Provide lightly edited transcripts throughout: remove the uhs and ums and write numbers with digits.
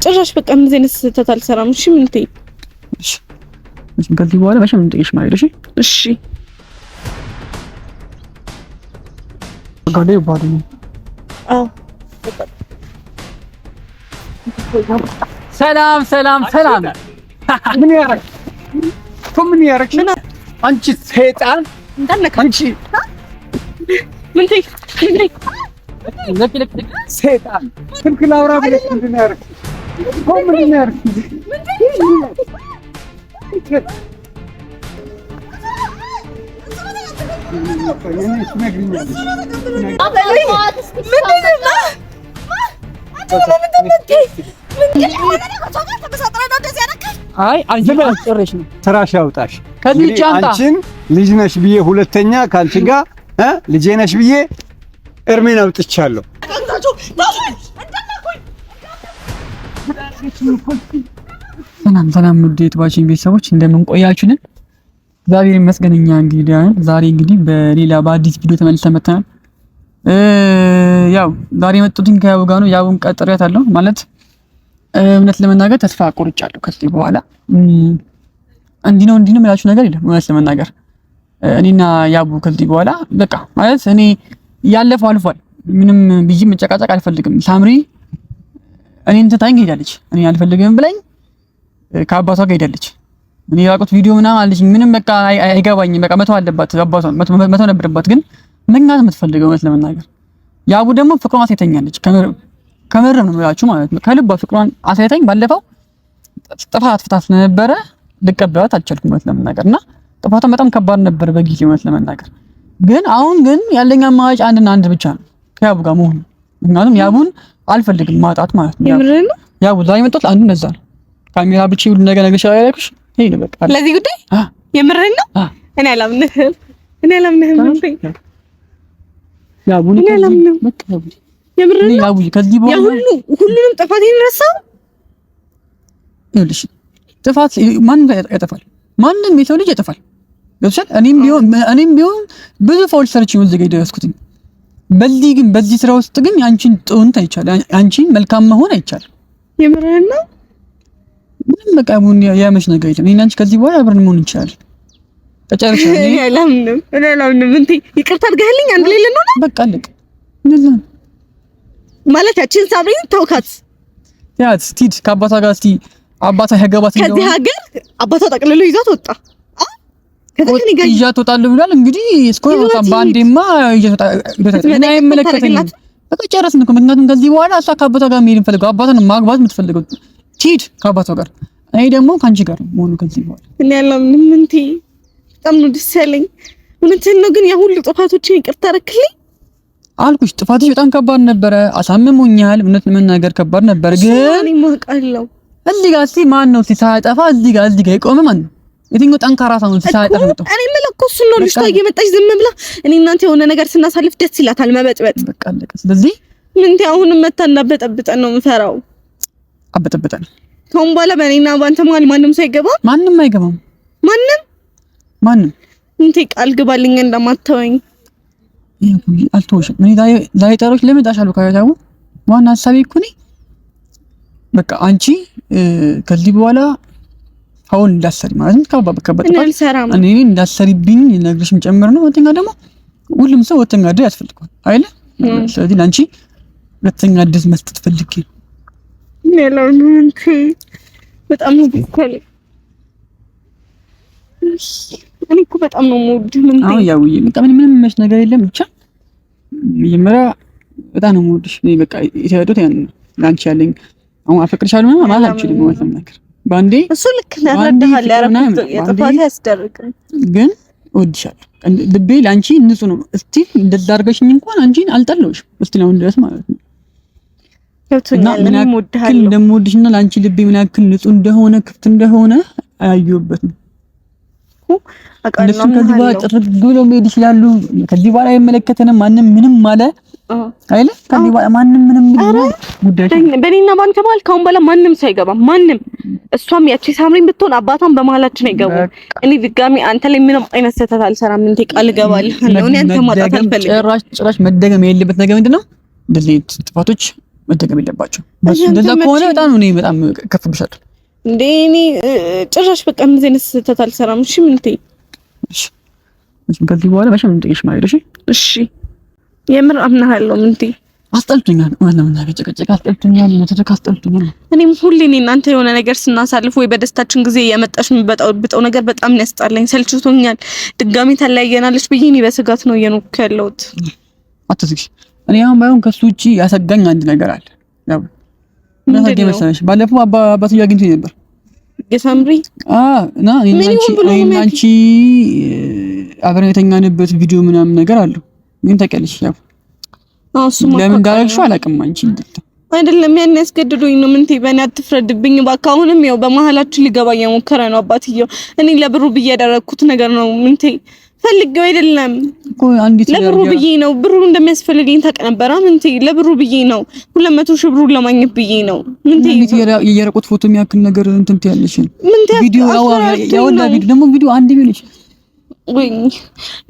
ጭራሽ በቃ እንደዚህ አይነት ስህተት አልሰራም። እሺ ምን ትይ? እሺ ከዚህ በኋላ መቼም እንጥቂሽ ማለት እሺ። እሺ ጋዴ ባዲ አዎ ሰላም ሰላም ሰላም። ምን ያረክ ምን ያረክ አንቺ ሰይጣን እንዳነካ አንቺ ምን ትይ? ለክ ሰይጣን ትክክል አውራ ብለሽ ምንድን ያረክ ምንድን ያረክ አይ አልጀመረሽ ነው ስራሽ ያውጣሽ። ከዚህ አንቺን ልጅ ነሽ ብዬ ሁለተኛ ካንቺ ጋር ልጄ ነሽ ብዬ እርሜን አውጥቻለሁ። ሰላም ሰላም ውድ የጥባችን ቤተሰቦች እንደምን ቆያችሁልን? እግዚአብሔር ይመስገን እኛ እንግዲህ ዛሬ እንግዲህ በሌላ በአዲስ ቪዲዮ ተመልሰን መጥተናል። ያው ዛሬ የመጡትኝ ከያቡ ጋር ነው። ያቡን ቀጥሬያታለሁ ማለት እውነት ለመናገር ተስፋ ቆርጫለሁ። ከዚህ በኋላ እንዲህ ነው የምላችሁ ነገር የለም። እውነት ለመናገር እኔና ያቡ ከዚህ በኋላ በቃ ማለት እኔ ያለፈው አልፏል። ምንም ብዬ መጨቃጨቅ አልፈልግም። ሳምሪ እኔን ትታኝ ሄዳለች። እኔ አልፈልግም ብላኝ ከአባቷ ጋር ሄዳለች። እኔ ያውቁት ቪዲዮ ምናምን አለች። ምንም በቃ አይገባኝም። በቃ መተው አለባት አባቷን መተው ነበረባት። ግን መኛት የምትፈልገው እውነት ለመናገር ያቡ ደግሞ ፍቅሯን አሳይታኛለች። ከምር ነው የምላችሁ ማለት ነው። ከልቧ ፍቅሯን አሳይታኝ ባለፈው ጥፋት ፍታት ስለነበረ ልቀበላት አልቻልኩም እውነት ለመናገር እና ጥፋቷ በጣም ከባድ ነበር በጊዜው እውነት ለመናገር። ግን አሁን ግን ያለኝ አማራጭ አንድና አንድ ብቻ ነው ከያቡ ጋር መሆን። ምክንያቱም ያቡን አልፈልግም ማጣት ማለት ነው። ያቡ ዛሬ መጣት አንዱ ነዛ ነው ካሜራ ብቻ ሁሉ ነገር ነግሬሻለሁ። ይሄ ነው በቃ ለዚህ ጉዳይ የምርህን ነው? እኔ አላምንህም። ያቡን በቃ የምርህን ነው? ያቡ ከዚህ በኋላ ሁሉንም ጥፋቴን ረሳው። ይኸውልሽ ጥፋት ማንም ያጠፋል። ማንም የሰው ልጅ ያጠፋል። ገብቶሻል? እኔም ቢሆን ብዙ ፋውል ሰርቼ ነው እዚህ ጋር የደረስኩት። በዚህ ስራ ውስጥ ግን አንቺን ጥሩን አይቻልም። አንቺን መልካም መሆን አይቻልም። የምርህን ነው? ምንም በቃ ቡን ያመሽ ነገር የለም። እኔና አንቺ ከዚህ በኋላ አብረን መሆን እንችላለን። ተጨርሻ እኔ አላምንም። እንዴ ይቅርታ አድርገህልኝ አንድ ላይ ልንሆን በቃ አለቀ። እንደዛ ማለት ያቺን ሳምሪን ተውካት። ያት ስቲድ ከአባቷ ጋር እስቲ አባቷ ያገባት ነው ከዚህ ሀገር አባቷ ጠቅልሎ ይዟት ወጣ። ከዚህ ጋር ይዟት ወጣለሁ ብሏል። እንግዲህ እስኮ ባንዴማ ይዟት ወጣ። እኔ አይመለከተኝም። በቃ ጨረስን እኮ። ምክንያቱም ከዚህ በኋላ እሷ ከአባቷ ጋር መሄድ ፈልገው አባቷን ማግባት የምትፈልገው ቲድ ከአባቷ ጋር፣ እኔ ደግሞ ካንቺ ጋር መሆኑ ከዚህ በኋላ እኔ አላምንም። እንዴ በጣም ነው ደስ ያለኝ። እውነትህን ነው። ግን ያ ሁሉ ጥፋቶችን ይቅርታ አደረክልኝ አልኩሽ። ጥፋትሽ በጣም ከባድ ነበረ። አሳምሞኛል። እውነት ለመናገር ከባድ ነበር። ግን እኔ ማውቃለሁ እዚህ ጋር እስቲ ማን ነው ሲሳጠፋ እዚህ ጋር የቆመ ማን ነው? የትኛው ጠንካራ ሰው ነው ሲሳጠፋ ነው? እኔ የምልህ እሱን ነው። ልጅቷ እየመጣች ዝም ብላ እኔ እናንተ የሆነ ነገር ስናሳልፍ ደስ ይላታል መበጥበጥ። በቃ አለቀ። ስለዚህ ምን አሁንም መታ እናበጠብጠን ነው የምፈራው። አበጠብጠን ከአሁን በኋላ በእኔና ባንተ መሀል ማንም ሰው አይገባም። ማንም አይገባም። ማንም እንዴ ቃል ግባልኝ እንደማታወኝ። ይሄ አልተወሽም። እኔ ዛሬ ጠሮች ለምን ጣሻሉ ካያታው ዋና ሐሳቤ እኮ ነኝ። በቃ አንቺ ከዚህ በኋላ አሁን እንዳሰሪ ማለት ነው ከበበከበት እኔ እንዳሰሪብኝ ነግርሽም ጨምር ነው። ወተኛ ደግሞ ሁሉም ሰው ወተኛ አይደል ያስፈልጋል አይደል? ስለዚህ ላንቺ ወተኛ አይደል መስጠት ፈልጌ ነው እንዴ በጣም ነው ቢከለ እኔ እኮ በጣም ነው የምወድህ። ምን አሁን ያው ምንም መች ነገር የለም። ብቻ መጀመሪያ በጣም ነው የምወድሽ። እኔ በቃ የተያደው ያን ላንቺ ያለኝ አሁን አፈቅርሻለሁ ማለት አልችልም ማለት ነገር ባንዴ እሱ ልክ ነህ ረዳሃል። ያረኩት የጥፋት ያስደርግም ግን እወድሻለሁ። ልቤ ላንቺ ንጹህ ነው። እስቲ እንደዛ አድርገሽኝ እንኳን አንቺን አልጠላሁሽም እስቲ ነው ድረስ ማለት ነው። ያውቱኛል እኔ እወድሃለሁ እንደምወድሽና ላንቺ ልቤ ምን ያክል ንጹህ እንደሆነ ክፍት እንደሆነ አያዩበትም። ከዚህ በኋላ ጥርግ ብሎ መሄድ ይችላሉ። ከዚህ በኋላ አይመለከተንም ማንም ምንም አለ አይለ ከዚህ በኋላ ማንም ምንም ጉዳይ በእኔና ባንተ መሀል ካሁን በኋላ ማንም ሳይገባ ማንም እሷም ያቺ ሳምሪን ብትሆን አባቷን በመሀላችን አይገቡ። እኔ ድጋሚ አንተ ላይ ምንም አይነት ስህተት አልሰራም። እንዴ ቃል እገባለሁ። እኔ አንተ ማጣት አልፈልግም። ጭራሽ መደገም የሌለበት ነገር ምንድነው? እንደዚህ ጥፋቶች መደገም የለባቸው። እንደዛ ከሆነ በጣም ነው በጣም ከፍብሻለሁ እንዴ እኔ ጭራሽ በቃ እንደዚህ አይነት ስህተት አልሰራም። እሺ ምን ትይ? እሺ ከዚህ በኋላ መቼም እንጥቂሽ ማለት እሺ። እሺ የምር አምናለሁ። ምን ትይ? አስጠልቶኛል ማለት ነው። ጭቅጭቅ አስጠልቶኛል፣ መተደክ አስጠልቶኛል። እኔም ሁሌ እናንተ የሆነ ነገር ስናሳልፍ ወይ በደስታችን ጊዜ የመጣሽ የሚበጣው ነገር በጣም ነው ያስጣለኝ፣ ሰልችቶኛል። ድጋሚ ተለያየናለች ብዬ እኔ በስጋት ነው እየኖርኩ ያለሁት። አትስጊ። እኔ አሁን ባይሆን ከሱ ውጪ ያሰጋኝ አንድ ነገር አለ። ያው ምንድን ነው መሰለሽ? ባለፈው አባትዬ አግኝቶኝ ነበር የሳምሪ እና አንቺ አብረን የተኛንበት ቪዲዮ ምናምን ነገር አለው። ምን ታውቂያለሽ? ያው ለምን እንዳደረግሽው አላውቅም። አንቺ አይደለም ያን ያስገድዶኝ ነው። ምን ትይ? በእኔ አትፍረድብኝ እባክህ። አሁንም ያው በመሀላችን ሊገባ እየሞከረ ነው አባትዬው። እኔ ለብሩ ብዬ ያደረኩት ነገር ነው። ምን ትይ? ፈልገው አይደለም እኮ አንዲት ለብሩ ብዬ ነው። ብሩ እንደሚያስፈልገኝ ታውቅ ነበር። ምን ትይ? ለብሩ ብዬ ነው 200,000 ብሩን ለማግኘት ብዬ ነው። ምን ትይ? የየረቁት ፎቶ የሚያክል ነገር እንትን ትያለሽ። ቪዲዮ ያወላ ቪዲዮ ደግሞ ቪዲዮ አንድ ቢልሽ ወይ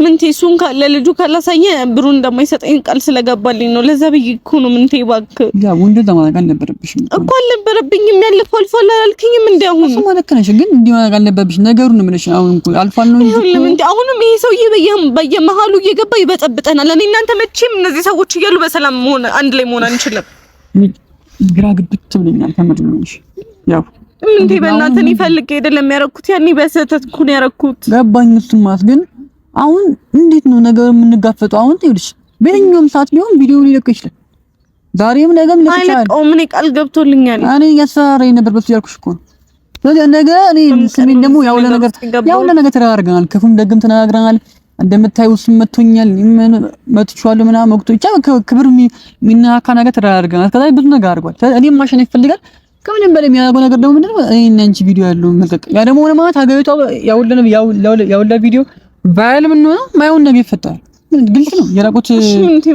ምን ትይ? እሱን ለልጁ ካላሳየ ብሩን እንደማይሰጠኝ ቃል ስለገባልኝ ነው። ለዛ ብዬ እኮ ነው። ምን ትይ? እባክህ ያ ወንድ ለማድረግ አልነበረብሽም እኮ አልነበረብኝም። ያለፈው አልፏል አላልከኝም? እንዴ አሁን እሱ ማለት ነሽ፣ ግን እንዲህ ማለት አልነበረብሽ ነገሩን ነው የምልሽ። አሁን እኮ አልፏል ነው እንጂ እንዴ አሁንም ይሄ ሰውዬ በየመሃሉ እየገባ ይበጠብጠናል። እኔ እናንተ መቼም እነዚህ ሰዎች እያሉ በሰላም መሆን አንድ ላይ መሆን አንችልም። ግራ ግብት ብለኛል። ተመድነሽ ያው እንዴ በእናትህ እኔ ፈልጌ አይደለም ያረኩት፣ ያኔ በስህተት እኮ ነው ያረኩት። ገባኝ። እሱማስ ግን አሁን እንዴት ነው ነገር የምንጋፈጠው? አሁን ይኸውልሽ በየትኛውም ሰዓት ቢሆን ቪዲዮ ሊለቅ ይችላል። ዛሬም ነገም ሊለቅ ይችላል። ምን ቃል ገብቶልኛል። እኔ ያሰራረኝ ነበር በሱ ያልኩሽ እኮ ነው። ስለዚህ ነገ እኔ ስሜን ደግሞ ያው ለነገር ተራርገናል። ክፉም ደግም ተናግረናል። እንደምታዩ እሱም መቶኛል፣ መጥቻለሁ ምናምን ወቅቱ ብቻ ክብር የሚናካ ነገር ተራርገናል። ከዛ ብዙ ነገር አድርጓል። እኔም ማሸነፍ ይፈልጋል። ከምንም በላይ የሚያደርገው ነገር ደግሞ ምንድነው? እኔና አንቺ ቪዲዮ ያለው መልቀቅ። ያ ደግሞ ሆነ ማለት ሀገሪቷ ያውላ ቪዲዮ ቫይራል ምን ነው ማይሆን ነገር ይፈጠራል። ግልጽ ነው። የራቁት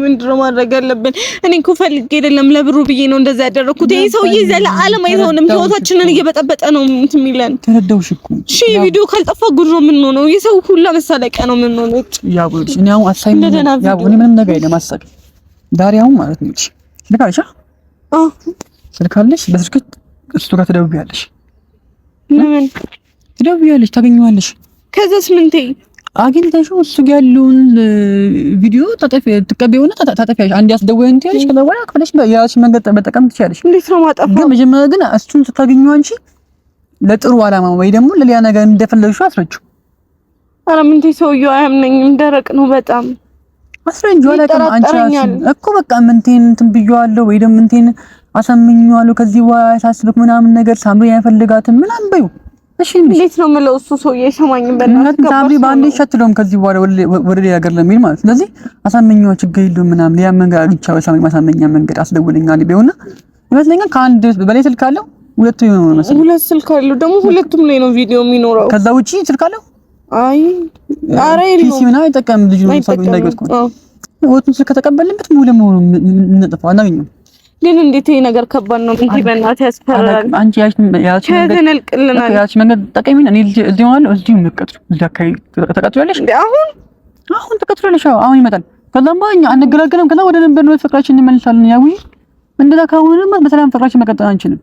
ምንድነው ማድረግ ያለብን? እኔ እኮ ፈልጌ አይደለም ለብሩ ብዬ ነው እንደዛ ያደረኩት። ይሄ ሰውዬ ዘለዓለም አይሆንም፣ ህይወታችንን እየበጠበጠ ነው እንትን የሚለን። ተረዳውሽ እኮ እሺ፣ ቪዲዮ ካልጠፋ ጉድ ነው የምንሆነው። የሰው ሁላ መሳለቂያ ነው የምንሆነው። ያው እኔ አሁን አሳይመንት ያው እኔ ምንም ነገር የለም አሳቅ ዳሪያው ማለት ነው። እሺ ልካልሽ ስልካለሽ በስልክ እሱ ጋር ትደውያለሽ። ምን ትደውያለሽ? ታገኘዋለሽ። ከዛስ ምን ትይ? አግኝተሽው እሱ ጋር ያለውን ቪዲዮ ትቀበይውና ታጠፊያለሽ። አንድ ያስደወይን ትያለሽ። ከዛ በኋላ ከፈለሽ ያቺ መንገድ መጠቀም ትችያለሽ። እንዴት ነው ማጠፋው? ግን መጀመሪያ ግን እሱን ስታገኘው አንቺ ለጥሩ ዓላማ ወይ ደግሞ ለሌላ ነገር እንደፈለግሽው አስረጂው። ኧረ ምን ትይ? ሰውዬው አያምነኝም፣ ደረቅ ነው በጣም። አስረጂው አላውቅም። አንቺ እኮ በቃ ምንቴን እንትን ብየዋለሁ ወይ ደግሞ ምንቴን አሳምኜዋለሁ ከዚህ በኋላ ያሳስብክ ምናምን ነገር ሳምሪ አይፈልጋትም ምናምን በይው። እሺ እንዴት ነው የምለው? እሱ ሰውዬ አይሰማኝም። በእናትህ ሳምሪ ባንዴ ሸትሎም ከዚህ በኋላ ወደ ሌላ ሀገር ለሚል ማለት ስለዚህ አሳምኜው ችግር የለውም ምናምን ያ መንገድ አግኝቻለሁ ሳምሪ ማሳመኛ መንገድ አስደውለኛል ቢሆንና ይመስለኛል ከአንድ በላይ ስልክ አለው። ሁለቱ ነው መሰለኝ። ሁለት ስልክ አለው ደግሞ ሁለቱም ላይ ነው ቪዲዮ የሚኖረው። ከዛ ውጪ ስልክ አለው? አይ ኧረ የለውም። ፒሲ ምናምን አይጠቀምም ልጁ ነው ሰው እንዳይገጥኩ። ወጡን ስልክ ከተቀበልንበት ሙሉ ለሙሉ እንጠፋው አናገኘው። ግን እንዴት ይሄ ነገር ከባድ ነው። እንዴ በእናትህ ያስፈራል። አንቺ ያቺ መንገድ ጠቀሚና እኔ እዚህ ማለት እዚህ እንቀጥሩ እዚህ አካባቢ ተቀጥሯለሽ። አሁን ተቀጥሯለሽ። አሁን ይመጣል። ከዛም በኋላ አንገራገርም። ከዛ ወደ ነበርነው ፍቅራችን እንመልሳለን። ያው እንደዛ ከሆነማ በሰላም ፍቅራችን መቀጠል አንችልም።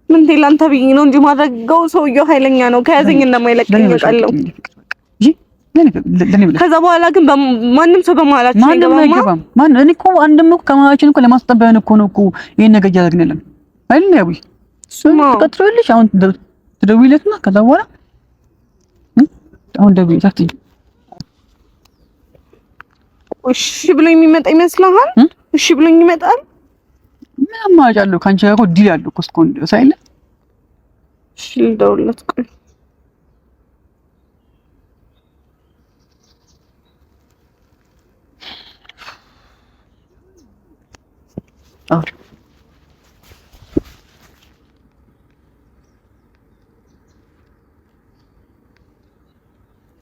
ምን ላንተ ብዬ ነው እንጂ ማድረገው ሰውየው ኃይለኛ ነው። ከያዘኝ እንደማይለቀኝ ያውቃለሁ። ከዛ በኋላ ግን ማንም ሰው በመሀላችን አይገባም። ማን እኔ እኮ አንድም እኮ ከመሀላችን እኮ ለማስጠበቅ እኮ ነው እኮ ይሄን ነገር እያደረግን ያለን አይደል? ያው ተቀጥሮልሽ አሁን ትደውይለትና ከዛ በኋላ አሁን ደውይ ታክሲ እሺ ብሎኝ የሚመጣ ይመስልሃል? እሺ ብሎኝ ይመጣል። ምን አማራጭ አለው? ካንቺ ጋር እኮ ዲል ያለው እኮ እስኮ እንደው ሳይለ እሺ ልደውልለት ቆይ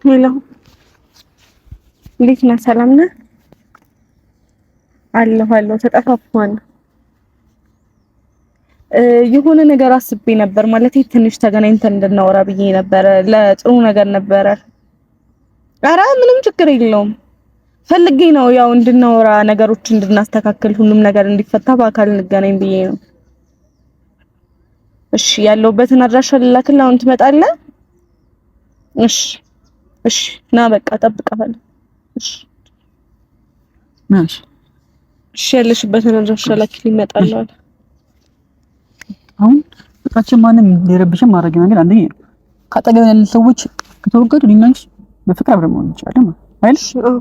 ሄሎ እንዴት ነህ? ሰላም ነህ? አለሁ ተጠፋፋን። የሆነ ነገር አስቤ ነበር ማለት ትንሽ ተገናኝተን እንድናወራ ብዬ ነበር። ለጥሩ ነገር ነበር። ኧረ ምንም ችግር የለውም። ፈልጌ ነው ያው እንድናወራ ነገሮች እንድናስተካክል ሁሉም ነገር እንዲፈታ በአካል እንገናኝ ብዬ ነው። እሺ ያለውበትን አድራሻ ልላክልህ፣ አሁን ትመጣለህ? እሺ ና በቃ እጠብቅሃለሁ። እሺ ያለሽበትን አድራሻ ላክልኝ፣ እመጣለሁ። አሁን በቃችን ማንም ሊረብሽም ማድረግ ነገር አንደኛ ነው። ካጠገብ ያሉ ሰዎች ከተወገዱ ሊናንሽ በፍቅር አብረን መሆን እንችላለን ማለት አይደል?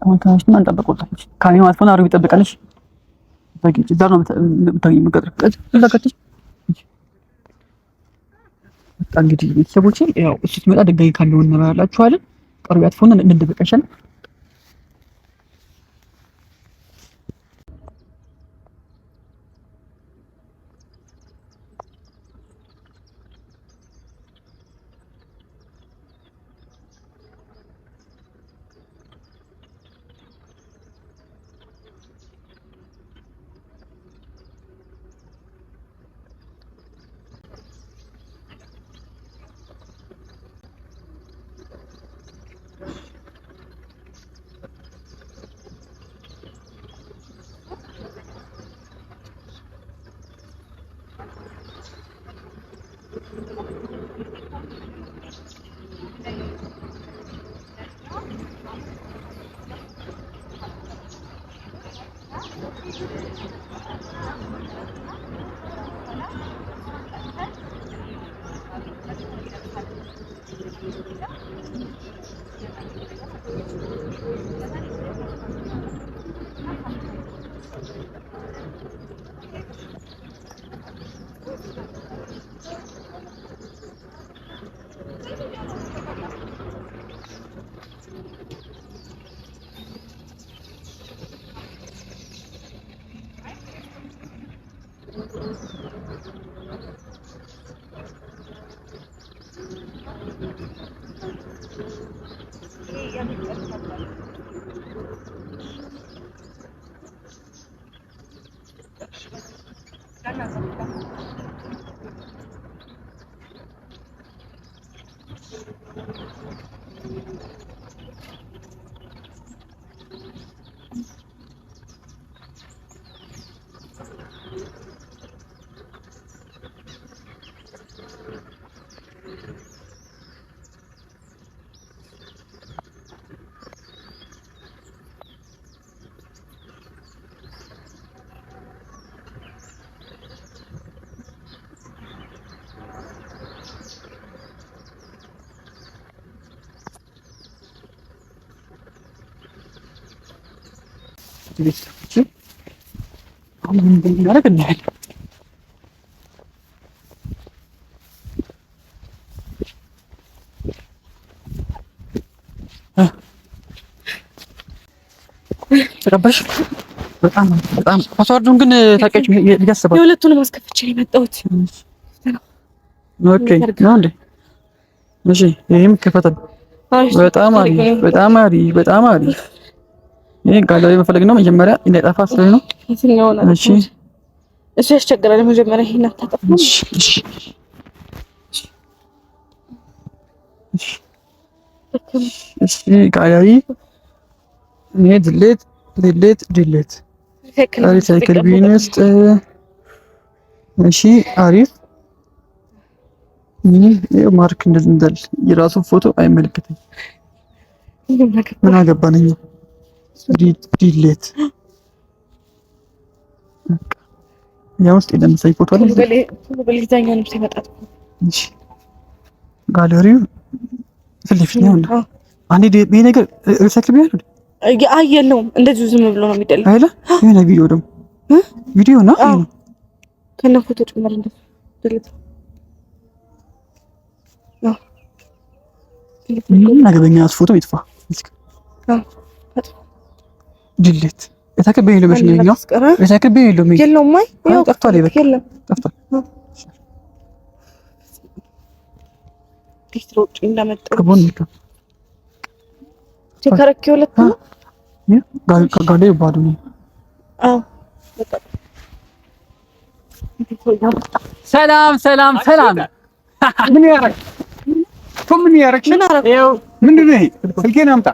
አሁን ታሽና እንጠብቀውታለች። ካሜራ ማጥፎና አርብ ይጠብቃለሽ። በግጭ ዳር ነው የምታገኝ መቀጥረቀጥ እንደከተሽ በቃ እንግዲህ ቤተሰቦቼ ያው እሱ ሲመጣ ድጋሚ ካለው እናወራላችኋለን። ቀርብ ያጥፎና እንደበቀሻል ቤተሰቦቼ አሁን ምን እንደምናደርግ እናያለን። ተቀበሽ በጣም ፓስዋርዱን ግን ታውቂያለሽ? እያሰባችሁ የሁለቱንም አስከፍቼ ነው የመጣሁት። ኦኬ ነው እንዴ? እሺ ይሄም ከፈተል። በጣም አሪፍ። ይሄ ጋላሪ መፈለግ ነው መጀመሪያ እንዳይጠፋ ስለኝ ነው። እሺ እሱ ያስቸግራል። መጀመሪያ ይሄን አታጠፋ። እሺ ጋላሪ ይሄ ድሌት ሳይክል ቢን ውስጥ እሺ አሪፍ። ይሄ ማርክ እንደዚህ የራሱ ፎቶ አይመለከተኝ። ምን አገባነኝ? ዲሌት ያው ውስጥ ለምሳሌ ፎቶ አለ በሌላኛው ነው ሲመጣጥ። እሺ ጋለሪው ፍልፍል ነው። አንዴ ይሄ ነገር ሪሳይክል ቢሆን የለውም እንደዚሁ ዝም ብሎ ነው የሚደለው አይደል? ይሄ ቪዲዮ ደግሞ ቪዲዮ ነው ከነ ፎቶ ጭምር እንደዚህ ድሌት ነው። ምን አገበኛ ፎቶ ይጥፋ። ድሌት የተከበየ ለበሽ ነው ያው የተከበየ የለውም ማይ ያው ጠፍቷል። ይበቃ ጠፍቷል። ዲስትሮጭ እንደመጣው ከቦን ነው ተከረከው ሁለት ነው ጋሌ ባዶ ነው። አዎ ሰላም ምን ያረክ ምን ያረክ? ይኸው ምንድን ነው ይሄ? ስልኬን አምጣ።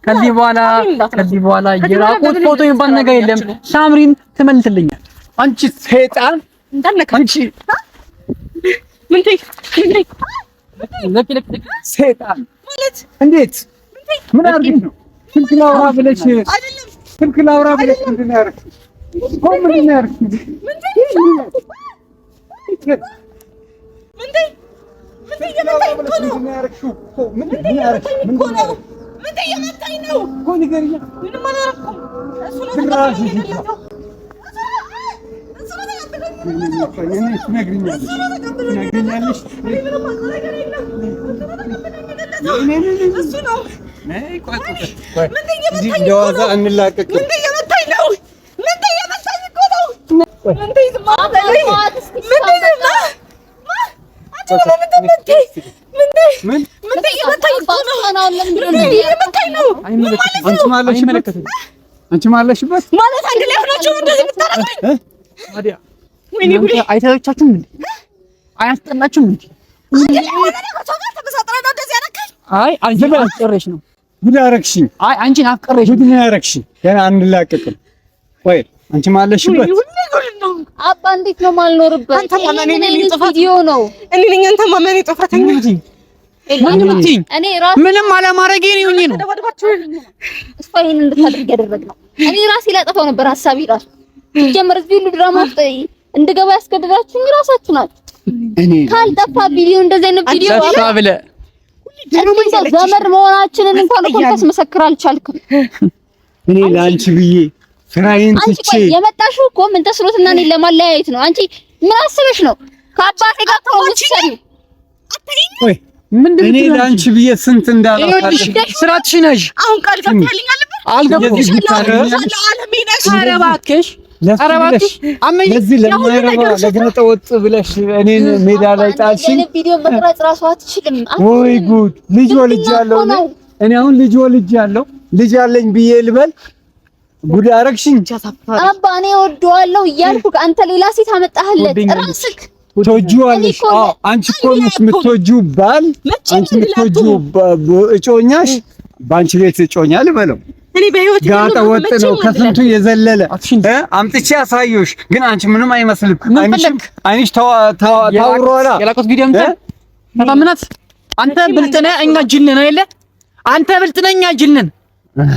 ከዚህ በኋላ የራቁት ፎቶ የሚባል ነገር የለም። ሳምሪን ትመልስልኛል። አንቺ ሰይጣን አንቺ ሰይጣን ማለት እንዴት ምን አድርገሽ ነው? ስልክ ላውራ ብለሽ ምንድን ነው ያደረግሽው? ምንድን ነው ያደረግሽው? አንቺ ማለሽበት ማለት አንድ ላይ ሆናችሁ እንደዚህ የምታረጉኝ ታዲያ ወይኔ ጉዴ አይታያችሁም እንዴ? አያስጠላችሁም እንዴ? አይ አንቺን አፍቅሬሽ ነው ጉድ አደረግሽኝ። አይ አንቺን አፍቅሬሽ ጉድ ነው ያደረግሽኝ። ገና አንላቀቅም። ቆይ አንቺ ማለሽበት አባ እንዴት ነው ማልኖርበት? አንተ ማመኔ ቪዲዮ ነው እኔ ነኝ አንተ ማመኔ ጥፋተኛ እኔ ራሴ ምንም አለማድረጌ ነው እንጂ ነው እስፋይን እንድታደርግ ያደረግነው። እኔ ራሴ ላጠፋው ነበር ሐሳቢ ራሱ ጀመር እዚህ ሁሉ ድራማ ውስጥ እንድገባ ያስገድዳችሁኝ ራሳችሁ ናችሁ። እኔ ካልጠፋ ቪዲዮ እንደዚህ አይነት ቪዲዮ አለ ዘመድ መሆናችንን እንኳን እኮ ታስመሰክር አልቻልክም። እኔ ላንቺ ብዬ ስራዬን ትቼ የመጣሽው እኮ ምን ተስሎትና እኔን ለማለያየት ነው። አንቺ ምን አስበሽ ነው ከአባቴ ጋር ተወሰኝ? ወይ ምንድነው? እኔ ላንቺ ብዬ ስንት እንዳላታለሽ ስራትሽ ነሽ። አሁን ቃል ገብተልኝ አልነበረ አልገባሽ አረባከሽ አረባከሽ አመኝ ለዚህ ለማይረባ ለግረጠ ወጥ ብለሽ እኔን ሜዳ ላይ ጣልሽኝ። ቪዲዮ መቅረጽ ራሱ አትችልም። ወይ ጉድ! ልጅ ወልጃለሁ እኔ አሁን ልጅ ወልጃለሁ። ልጅ አለኝ ብዬ ልበል? ጉድ አረግሽኝ። አባ እኔ ወደዋለሁ እያልኩ አንተ ሌላ ሴት አመጣህለት ራስክ ትወጂዋለሽ። አንቺ እኮ ነሽ የምትወጂው ባል፣ አንቺ የምትወጂው እጮኛሽ በአንቺ ቤት እጮኛ ልበለው። እኔ በህይወት ጋጠ ወጥ ነው ከስንቱ የዘለለ አምጥቼ አሳየሽ፣ ግን አንቺ ምንም አይመስልም። አይንሽ ታውሯላ የላቆት ቪዲዮ ተታምናት። አንተ ብልጥ ነህ፣ እኛ ጅል ነን አይደለ? አንተ ብልጥ ነህ፣ እኛ ጅል ነን።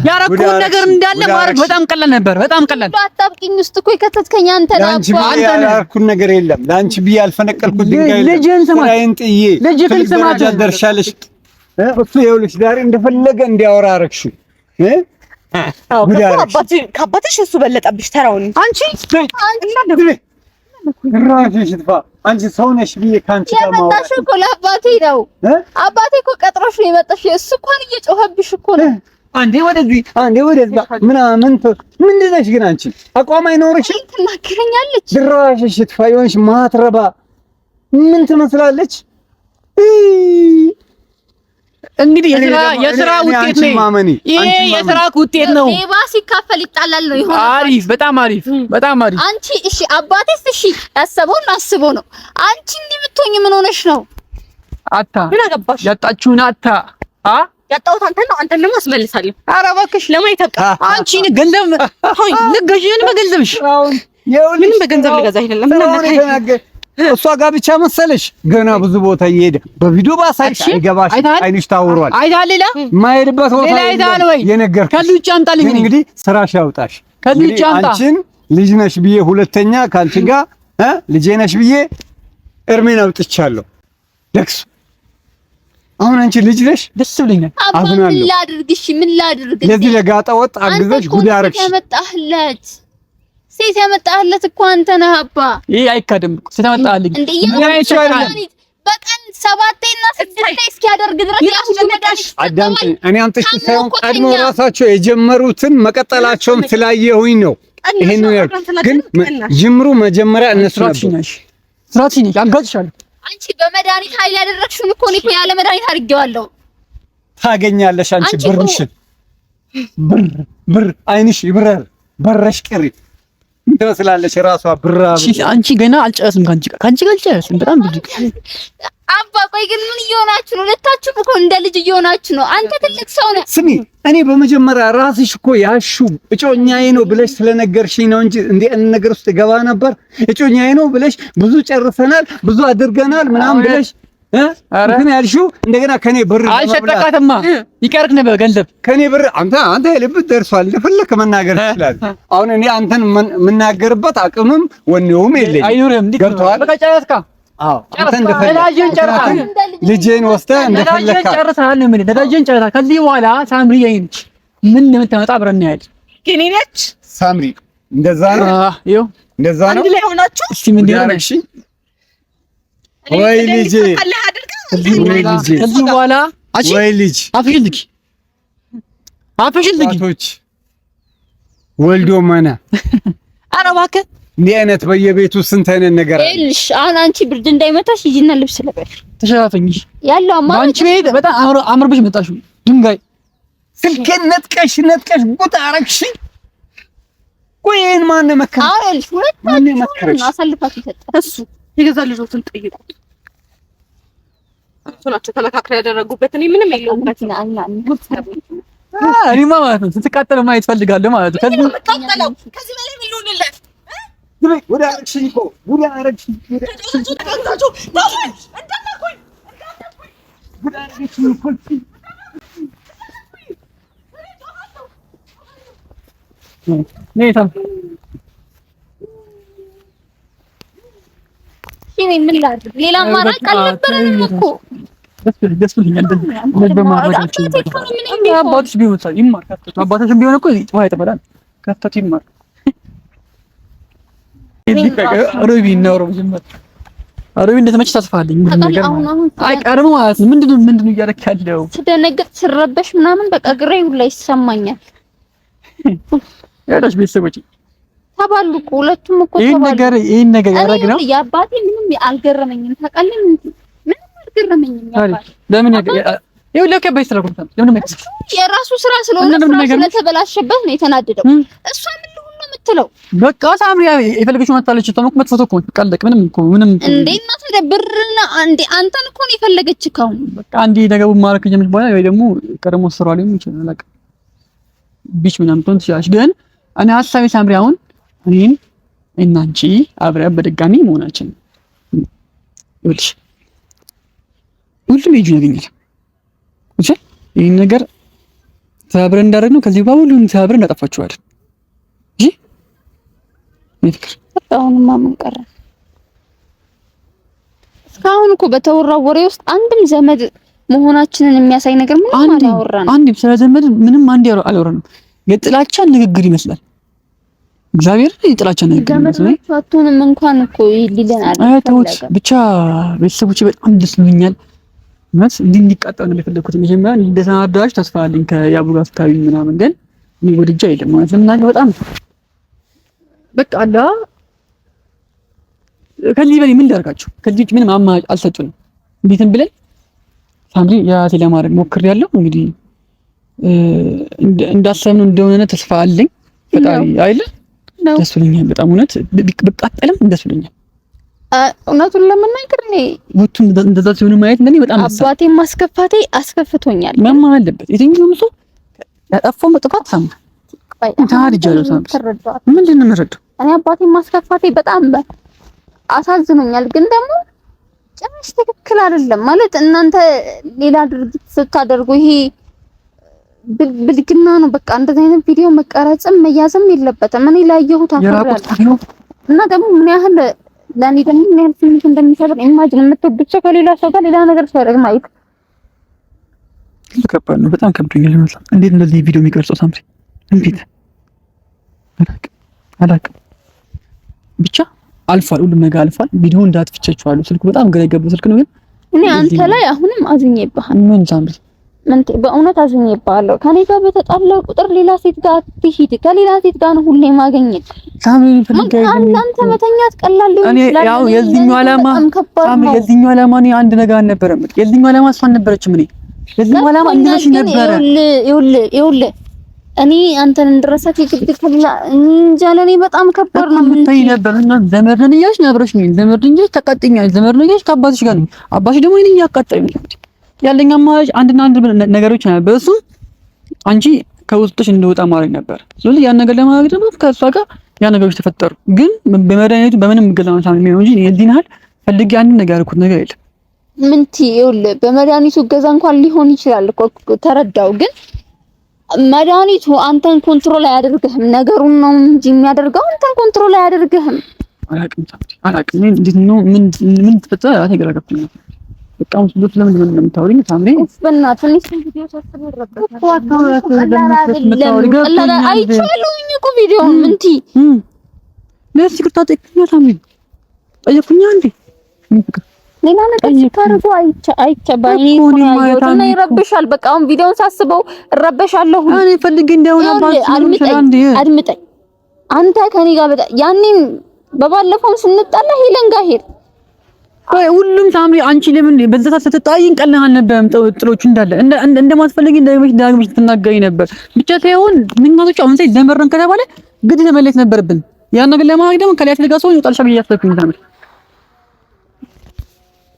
ያረኩት ነገር እንዳለ ማድረግ በጣም ቀላል ነበር። በጣም ቀላል አጣብቂኝ ውስጥ እኮ የከተትከኝ አንተ ነህ። አንተ ያረኩት ነገር የለም። ላንቺ ብዬ ያልፈነቀልኩት ድንጋይ ልጅን ስማኝ ጥዬ ልጅ ፍልስ ማጃ ደርሻለሽ። እሱ ይኸውልሽ ዛሬ እንደፈለገ እንዲያወራ አረግሽ። ከአባትሽ እሱ በለጠብሽ ተራውን አንቺ ራስሽ ጥፋ። አንቺ ሰው ነሽ ብዬ ካንቺ ጋር ማውራት የመጣሽው እኮ ለአባቴ ነው። አባቴ እኮ ቀጥሮሽ ነው የመጣሽ። እሱ እንኳን እየጮኸብሽ እኮ ነው። አንዴ ወደዚህ አንዴ ወደዛ ምናምን ምንድን ነሽ ግን አንቺ አቋም አይኖርሽም። ትናገረኛለች ድራሽሽ ትፋዮንሽ ማትረባ ምን ትመስላለች? እንግዲህ የሥራ ውጤት ነው ይሄ የሥራ ውጤት ነው። ሌባ ሲካፈል ይጣላል ነው ይሆን? አሪፍ በጣም አሪፍ በጣም አሪፍ። አንቺ እሺ አባቴስ እሺ ያሰበውን አስቦ ነው። አንቺ እንዲህ ብትሆኚ ምን ሆነሽ ነው? አታ ምን አገባሽ? ያጣችሁን አታ ያጣሁት አንተ ነው። አንተን ደግሞ አስመልሳለሁ። ኧረ እባክሽ ለማየት አቃ አንቺ ገንዘብ ሆይ ልገዢን በገንዘብሽ ምንም በገንዘብ ልገዛ አይደለም። እሷ ጋር ብቻ መሰለሽ ገና ብዙ ቦታ እየሄደ በቪዲዮ ባሳይሽ አይገባሽ። አይንሽ ታውሯል። አይታለላ ማይሄድበት ቦታ አይታል ወይ የነገርኩሽ ከልጅ አምጣልኝ። እንግዲህ ስራሽ ያውጣሽ። ከልጅ አምጣ። አንቺን ልጅ ነሽ ብዬ ሁለተኛ ካንቺ ጋር ልጄ ነሽ ብዬ እርሜን አውጥቻለሁ። ደክሱ አሁን አንቺ ልጅ ነሽ። ደስ ብለኛል። አዝናለሁ። ምን ላድርግሽ? ምን ላድርግ? ለዚህ ለጋጣ ወጥ አግዘሽ ጉድ አረግሽ። ሴት ያመጣህለት እኮ አንተ ነህ አባ። ይሄ አይካድም እኮ ሴት ያመጣህልኝ በቀን 7 እና 6 እስኪያደርግ ድረስ ያስጀመዳሽ አዳምጪኝ። እኔ አንተሽ ሳይሆን ቀድሞ ራሳቸው የጀመሩትን መቀጠላቸውን ስላየሁኝ ነው ይሄን ነው ያልኩት። ግን ጅምሩ መጀመሪያ እነሱ ነበሩ። ስራትሽ ነሽ አጋጭሻለሁ። አንቺ በመድኃኒት ኃይል ያደረግሽውን እኮ ነው ያለ መድኃኒት አድርጌዋለሁ። ታገኛለሽ አንቺ ብርሽን ብር አይንሽ ይብረር በረሽ ቅሪ ትመስላለሽ። ራሷ ብራ አንቺ ገና አልጨረስም። ካንቺ ጋር አልጨረስም። በጣም ብዙ አባ ቆይ ግን ምን እየሆናችሁ ነው? ሁለታችሁ እኮ እንደ ልጅ እየሆናችሁ ነው። አንተ ትልቅ ሰው ነህ። ስሚ እኔ በመጀመሪያ ራስሽ እኮ ያሹ እጮኛዬ ነው ብለሽ ስለነገርሽኝ ነው እንጂ እንደ እነ ነገር ውስጥ ገባ ነበር። እጮኛዬ ነው ብለሽ ብዙ ጨርሰናል፣ ብዙ አድርገናል ምናምን ብለሽ ግን ያልሽው እንደገና ከኔ ብር አልሸጠቃትማ ይቀርክ ነበር ገንዘብ ከኔ ብር አንተ የልብህ ደርሷል። ለፈለክ መናገር ይችላል። አሁን እኔ አንተን የምናገርበት አቅምም ወኔውም የለኝም። አይኖርም። ገብቶሃል? በቃ ጨረስካ? አዎ አንተ እንደፈለክ ልጄን ወስደህ እንደፈለክ ጨርሰሃል ነው የምልህ። ደረጃን ጨርሰሃል። ከዚህ በኋላ ሳምሪ ይንች ምን እንደምታመጣ አብረን እናያለን። ግን ነች ሳምሪ እንደዛ ነው። ይኸው እንደዛ ነው። አንድ ላይ ሆናችሁ እስቲ ምን ያደርግሽ? ወይ ልጄ ከዚህ በኋላ ወይ ልጅ አፍሽልክ ወልዶ ማና ኧረ እባክህ እንዲህ አይነት በየቤቱ ስንት አይነት ነገር አለ። እልሽ አሁን አንቺ ብርድ እንዳይመታሽ ሂጂና ልብስ ለበሽ ተሸፋፈኝሽ ያለው አማራጭ አንቺ ቤት በጣም አምርብሽ መጣሽው። ድንጋይ ስልኬን ነጥቀሽ ጉድ አረግሽ። ቆይን ማን መከረ? አዎ እልሽ ሁለታችሁ አሳልፋችሁ ሰጣ። እሱ የገዛ ልጆችን ጠይቁት። እሱ ናቸው ተመካክረው ያደረጉበት። እኔ ምንም የለውበት። እኔማ ማለት ነው ስትቃጠል ማየት ፈልጋለሁ ማለት ነው። ከዚህ በላይ ምን ልሆንለት? ወደ አረግሽኝ እኮ ወደ አረግሽኝ ምን ላድርግ? ሌላ አማራጭ አልነበረንም እኮ። ደስ ብሎኛል። አባትሽ ቢሆን ይማር አባትሽ ቢሆን እኮ ውሃ ይጠፋል። ከፍተት ይማር ሮቢ እናውረው ጀመር። ሮቢ እንደተመቸሽ ተስፋ አለኝ። አይቀርም ማለት ነው። ምንድነው እያደረክ ያለው? ስደነግጥ ስረበሽ ምናምን በቃ ግራ ሁላ ይሰማኛል። ያዳሽ ቤተሰቦች ተባሉ እኮ ሁለቱም እኮ ተባሉ። ይሄን ነገር ያደረግነው የአባቴ ምንም አልገረመኝም። ታውቃለህ ምንም አልገረመኝም። ያባቴ ለምን ይኸው ለከባይ ስራ ቆንጣ ለምን ነው የራሱ ስራ ስለሆነ ስለተበላሸበት ነው የተናደደው። እሷ ምን ልሁን ነው የምትለው? በቃ ሳምሪ የፈለገችው መጣለች። ተመኩ መጥፎ እኮ ቀልደቅ ምንም እንዴ እናት ብርና እንዴ አንተን እኮ ነው የፈለገችህ። ካሁን በቃ አንዴ ነገሩ ማረክ ጀምር በኋላ ወይ ደግሞ ቀደሞ ስራው ላይ ይችላል አላውቅም። ቢች ምናምን እንትን ሲያሽ ግን እኔ ሀሳቤ ሳምሪ አሁን እኔን እና አንቺ አብረን በድጋሚ መሆናችን ይኸውልሽ ሁሉም ይጁ ያገኛል። እሺ ይሄን ነገር ተባብረን እንዳደረግነው ከዚህ በኋላ ሁሉም ተባብረን እናጠፋቸዋለን። እሺ ይፍቅር አሁንማ ምን ቀረ? እስካሁን እኮ በተወራው ወሬ ውስጥ አንድም ዘመድ መሆናችንን የሚያሳይ ነገር ምንም አላወራንም። አንድም ስለ ዘመድ ምንም አላወራንም። የጥላቻ ንግግር ይመስላል። እግዚአብሔር የጥላቻ ንግግር ይመስላል። አትሆንም እንኳን እኮ ይልልናል። ተውት ብቻ ቤተሰቦቼ በጣም ደስ ብሎኛል። ማለት እንዲቃጠል ነው የፈለኩት። መጀመሪያ እንደተናዳጅ ተስፋ አለኝ ከያቡጋ አካባቢ ምናምን ግን እኔ ወድጄ አይደለም ማለት ለምን በጣም በቃ አላ ከዚህ በላይ ምን ላድርጋችሁ? ከዚህ ውጭ ምንም አማራጭ አልሰጡንም። እንዴትም ብለን ፋሚሊ ያቴ ለማድረግ ሞክሬያለሁ። እንግዲህ እንዳሰብነው እንደሆነ ተስፋ አለኝ። ፈጣሪ አይደል ደስ ብሎኛል በጣም እውነት ብቃጠልም ደስ ብሎኛል። እውነቱን ለመናገር እኔ ወጡን እንደዛ ሲሆን ማየት እንደኔ በጣም አባቴ ማስከፋቴ አስከፍቶኛል። ማማ አለበት የትኛውም ሰው ያጠፋው መጥፋት ሳም ታዲጃለው ሳም ምንድን ነው የምረዳው? እኔ አባቴ ማስከፋቴ በጣም አሳዝኖኛል። ግን ደግሞ ጭራሽ ትክክል አይደለም ማለት እናንተ ሌላ ድርጊት ስታደርጉ ይሄ ብልግና ነው። በቃ እንደዚህ አይነት ቪዲዮ መቀረጽም መያዝም የለበትም። እኔ ላየሁት አፈራለሁ እና ደግሞ ምን ያህል ለኔ ደግሞ ምን ያህል ስሜት እንደሚሰጥ ኢማጂን የምትወዱት ሰው ከሌላ ሰው ጋር ሌላ ነገር ሲያደርግ ማየት ከባድ ነው። በጣም ከብዶኛል ማለት ነው። እንዴት እንደዚህ ቪዲዮ የሚቀርጸው ሳምሪ እንዴት አላውቅም። ብቻ አልፏል፣ ሁሉም ነገር አልፏል። ቪዲዮ እንዳትፍጨችዋለሁ። ስልኩ በጣም ግራ የገባው ስልክ ነው። ግን እኔ አንተ ላይ አሁንም አዝኜብሃለሁ። ምን ሳምሪ ምን በእውነት አዝኜብሃለሁ። ከኔ ጋር በተጣላ ቁጥር ሌላ ሴት ጋር ትሂድ፣ ከሌላ ሴት ጋር ነው ሁሌ ማግኘት። ሳምሪ ፈልጋይ አንተ መተኛት ቀላል ሊሆን ይችላል። ያው የዚህኛው ዓላማ ሳምሪ የዚህኛው ዓላማ ነው አንድ ነገር አልነበረም። የዚህኛው ዓላማ እሷ አልነበረችም። እኔ የዚህኛው ዓላማ እንደዚህ ነበር። ይኸውልህ እኔ አንተን እንደረሳት ይግድክላ እንጃ ለኔ በጣም ከባድ ነው። ምን ታይ ነበርና ዘመድን እያልሽ ነብረሽ ነው ዘመድን እያልሽ ተቀጥኛል። ዘመድን እያልሽ ከአባትሽ ጋር ነው። አባትሽ ደግሞ እኔን እያቃጠለኝ ነው። ያለኝ አማራጭ አንድና አንድ ነገሮች ነበር። እሱ አንቺ ከውስጥሽ እንደወጣ ማድረግ ነበር። ስለዚህ ያን ነገር ለማድረግ ደግሞ ከእሷ ጋር ያ ነገሮች ተፈጠሩ። ግን በመድኃኒቱ በምንም ገላና ሳሚ ነው እንጂ የዚህን ያህል ፈልጌ አንድ ነገር ያልኩት ነገር የለም። ምን ትይውል በመድኃኒቱ ገዛ እንኳን ሊሆን ይችላል እኮ ተረዳው። ግን መድኃኒቱ አንተን ኮንትሮል አያደርግህም። ነገሩን ነው እንጂ የሚያደርገው አንተን ኮንትሮል አያደርግህም። አላውቅም እንዴት ነው ምን ተፈጠረ? አትገራገብኝ በቃ ሙስሊም ለምን እንደምታወሪኝ ሳምሪ በእናትህ ቪዲዮ ተሰራበት አይቻለሁኝ እኮ ቪዲዮውን ምን ትይ ለዚህ ቅርታ ጠይቅኛ ሳምሪ ጠይቁኛ እንዴ ሌላ ነገር ሲታረጉ አይቻባኝ እና ይረብሻል። በቃ አሁን ቪዲዮውን ሳስበው እረበሻለሁ። እኔ ፈልጌ እንደሆነ አድምጠኝ አንተ ከኔ ጋር ያኔን በባለፈው ስንጣላ ሄለን ጋር ሄድ ሁሉም ሳምሪ አንቺ ለምን በዛ ስትጣይን ቀለህ አልነበረም? ጥሎቹ እንዳለ እንደማትፈልጊ ዳግመሽ ትናገሪ ነበር። ብቻ ሳይሆን ምንማቶች አሁን ሳይ ዘመረን ከተባለ ግድ ተመለስ ነበርብን። ያን ነገር ለማድረግ ደግሞ ከላይ ተለጋ ሰው ይወጣልሻ ብዬ አስፈልኩኝ።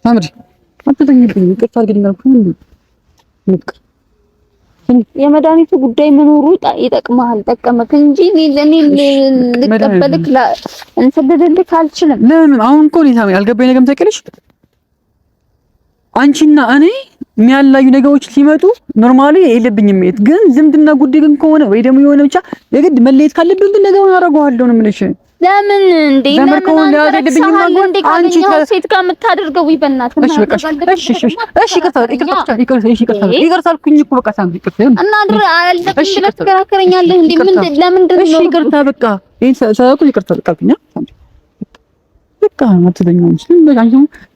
ሳምሪ አትተኝብኝ፣ ይቅርታ አድርግልኝ አልኩኝ። የመድኃኒቱ ጉዳይ መኖሩ ይጠቅማል ጠቀመክ እንጂ እኔ ልቀበልክ እንሰደድልክ አልችልም። ለምን አሁን እኮ ነው ሳምሪ አልገባኝ ነገም ተቀልሽ አንቺና እኔ የሚያላዩ ነገሮች ሲመጡ ኖርማሊ የለብኝም ማለት ግን ዝምድና ጉዳይ ግን ከሆነ ወይ ደግሞ የሆነ ብቻ የግድ መለየት ካለብን ግን ነገሩን አደርገዋለሁ ነው የምልሽ። ለምን እንዴ ለምን አንቺ ከሴት ጋር የምታደርገው ይበናት እሺ በቃ እሺ ይቅርታ አልኩኝ እኮ በቃ ሳምሪ ይቅርታ እና አልደብሽ ለተከራከረኛለህ እንዴ ምን ለምንድን ነው? እሺ ይቅርታ በቃ ይሄን ሰዓቱ ይቅርታ በቃ አልኩኝ ሳምሪ በቃ አትደኛው እንጂ በቃ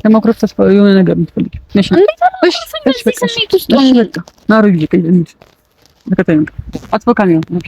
ለማኩረፍ ተስፋ የሆነ ነገር የምትፈልጊ ነሽ። እሺ በቃ ናሩ ይልቀኝ እንዴ በከታኝ አትፈካኝ ነው